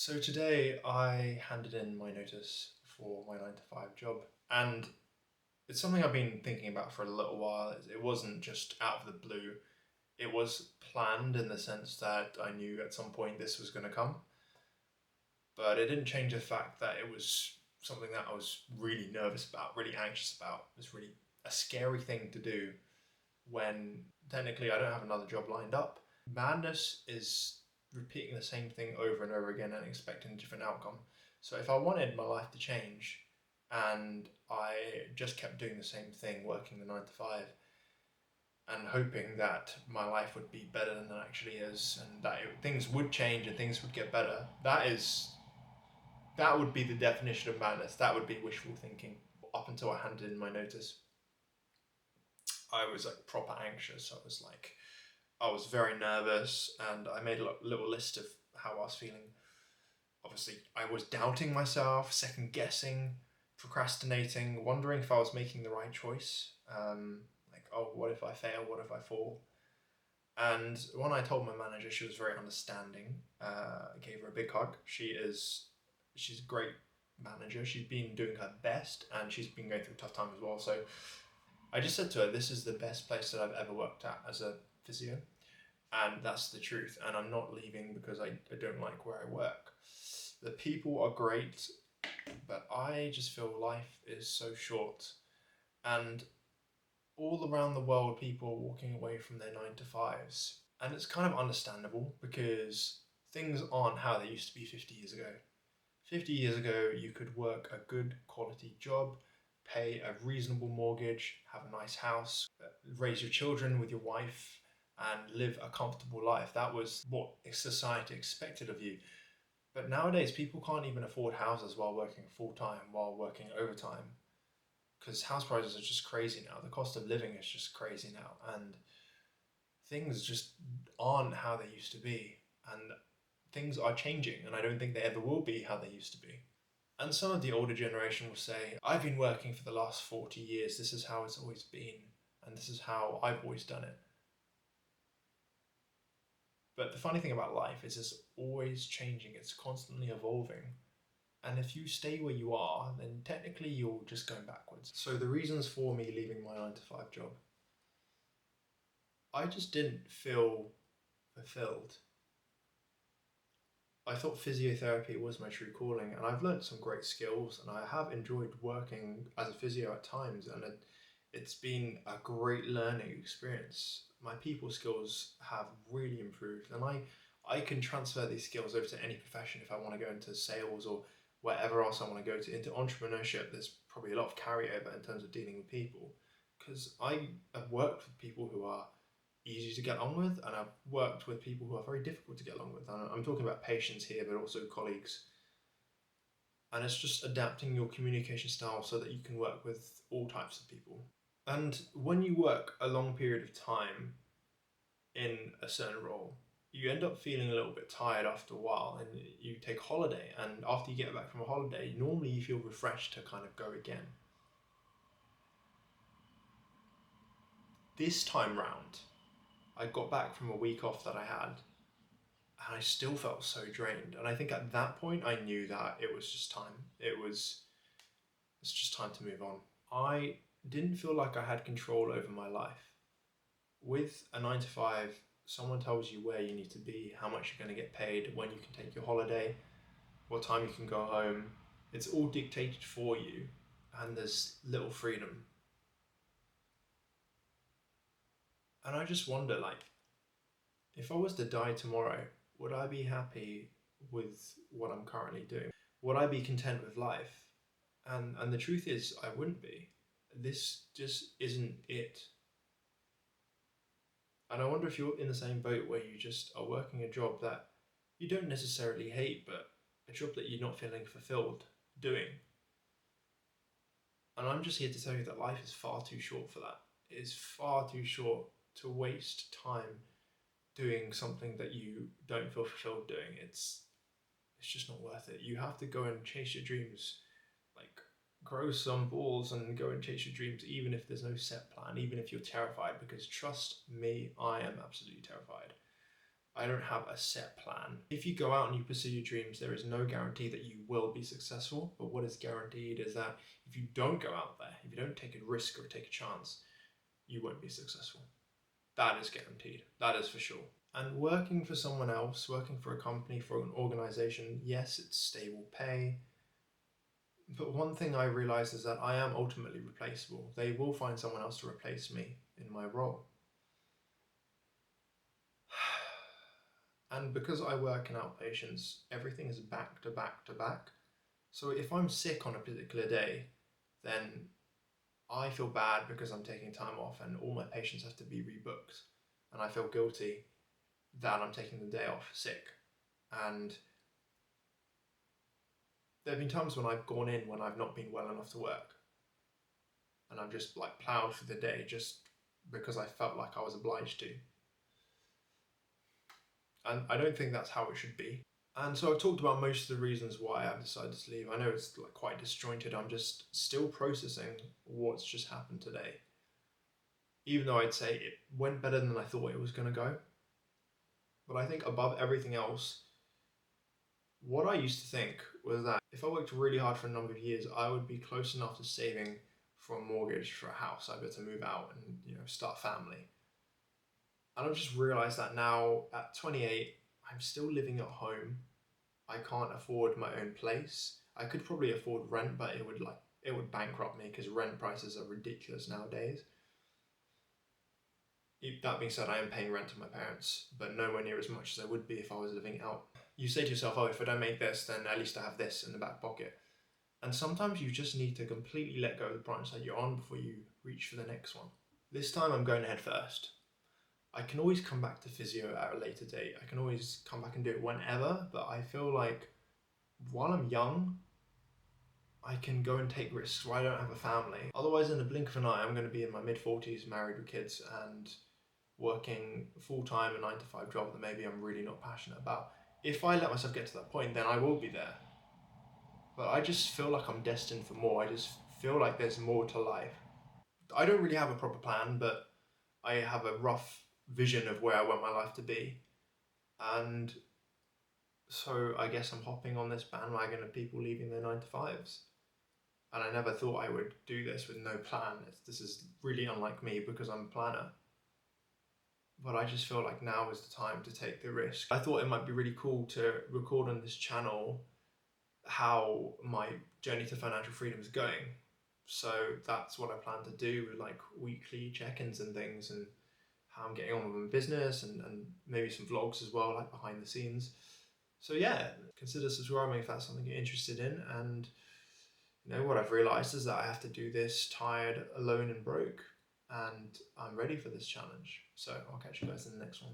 So today I handed in my notice for my 9 to 5 job, and it's something I've been thinking about for a little while. It wasn't just out of the blue, it was planned in the sense that I knew at some point this was going to come, but it didn't change the fact that it was something that I was really nervous about, really anxious about. It was really a scary thing to do when technically I don't have another job lined up. Madness is repeating the same thing over and over again and expecting a different outcome. So if I wanted my life to change and I just kept doing the same thing, working the 9 to 5, and hoping that my life would be better than it actually is, and that things would change and things would get better, that would be the definition of madness. That would be wishful thinking. Up until I handed in my notice, I was like proper anxious. I was very nervous, and I made a little list of how I was feeling. Obviously, I was doubting myself, second guessing, procrastinating, wondering if I was making the right choice. Like, oh, what if I fail? What if I fall? And when I told my manager, she was very understanding. I gave her a big hug. She's a great manager. She's been doing her best, and she's been going through a tough time as well. So I just said to her, "This is the best place that I've ever worked at as a physio." And that's the truth. And I'm not leaving because I don't like where I work. The people are great, but I just feel life is so short. And all around the world, people are walking away from their 9 to 5s. And it's kind of understandable because things aren't how they used to be 50 years ago. 50 years ago, you could work a good quality job, pay a reasonable mortgage, have a nice house, raise your children with your wife, and live a comfortable life. That was what society expected of you. But nowadays, people can't even afford houses while working full time, while working overtime, because house prices are just crazy now. The cost of living is just crazy now, and things just aren't how they used to be. And things are changing, and I don't think they ever will be how they used to be. And some of the older generation will say, I've been working for the last 40 years, this is how it's always been, and this is how I've always done it. But the funny thing about life is it's always changing, it's constantly evolving. And if you stay where you are, then technically you're just going backwards. So the reasons for me leaving my 9 to 5 job, I just didn't feel fulfilled. I thought physiotherapy was my true calling, and I've learned some great skills, and I have enjoyed working as a physio at times, and it's been a great learning experience. My people skills have really improved, and I can transfer these skills over to any profession if I want to go into sales or wherever else I want to go to. Into entrepreneurship, there's probably a lot of carryover in terms of dealing with people, because I have worked with people who are easy to get on with, and I've worked with people who are very difficult to get along with. And I'm talking about patients here, but also colleagues. And it's just adapting your communication style so that you can work with all types of people. And when you work a long period of time in a certain role, you end up feeling a little bit tired after a while, and you take holiday. And after you get back from a holiday, normally you feel refreshed to kind of go again. This time round, I got back from a week off that I had, and I still felt so drained. And I think at that point, I knew that it was just time. It's just time to move on. I didn't feel like I had control over my life. With a 9 to 5, someone tells you where you need to be, how much you're going to get paid, when you can take your holiday, what time you can go home. It's all dictated for you, and there's little freedom. And I just wonder, like, if I was to die tomorrow, would I be happy with what I'm currently doing? Would I be content with life? And the truth is, I wouldn't be. This just isn't it. And I wonder if you're in the same boat where you just are working a job that you don't necessarily hate, but a job that you're not feeling fulfilled doing. And I'm just here to tell you that life is far too short for that. It is far too short to waste time doing something that you don't feel fulfilled doing. It's just not worth it. You have to go and chase your dreams, like grow some balls and go and chase your dreams, even if there's no set plan, even if you're terrified, because trust me, I am absolutely terrified. I don't have a set plan. If you go out and you pursue your dreams, there is no guarantee that you will be successful. But what is guaranteed is that if you don't go out there, if you don't take a risk or take a chance, you won't be successful. That is guaranteed. That is for sure. And working for someone else, working for a company, for an organization, yes, it's stable pay. But one thing I realize is that I am ultimately replaceable. They will find someone else to replace me in my role. And because I work in outpatients, everything is back to back to back. So if I'm sick on a particular day, then I feel bad because I'm taking time off and all my patients have to be rebooked. And I feel guilty that I'm taking the day off sick. And there have been times when I've gone in when I've not been well enough to work. And I've just like ploughed through the day just because I felt like I was obliged to. And I don't think that's how it should be. And so I've talked about most of the reasons why I've decided to leave. I know it's like quite disjointed. I'm just still processing what's just happened today. Even though I'd say it went better than I thought it was going to go. But I think above everything else, what I used to think was that if I worked really hard for a number of years, I would be close enough to saving for a mortgage for a house. I'd be able to move out and start a family. And I've just realised that now at 28, I'm still living at home. I can't afford my own place. I could probably afford rent, but it would bankrupt me because rent prices are ridiculous nowadays. That being said, I am paying rent to my parents, but nowhere near as much as I would be if I was living out. You say to yourself, oh, if I don't make this, then at least I have this in the back pocket. And sometimes you just need to completely let go of the branch that you're on before you reach for the next one. This time I'm going head first. I can always come back to physio at a later date. I can always come back and do it whenever, but I feel like while I'm young, I can go and take risks where I don't have a family. Otherwise, in the blink of an eye, I'm going to be in my mid-40s, married with kids, and working full-time a 9-to-5 job that maybe I'm really not passionate about. If I let myself get to that point, then I will be there. But I just feel like I'm destined for more. I just feel like there's more to life. I don't really have a proper plan, but I have a rough vision of where I want my life to be. And so I guess I'm hopping on this bandwagon of people leaving their 9-to-5s. And I never thought I would do this with no plan. This is really unlike me because I'm a planner. But I just feel like now is the time to take the risk. I thought it might be really cool to record on this channel how my journey to financial freedom is going. So that's what I plan to do with like weekly check-ins and things, and how I'm getting on with my business, and maybe some vlogs as well, like behind the scenes. So yeah, consider subscribing if that's something you're interested in. And what I've realized is that I have to do this tired, alone and broke, and I'm ready for this challenge. So I'll catch you guys in the next one.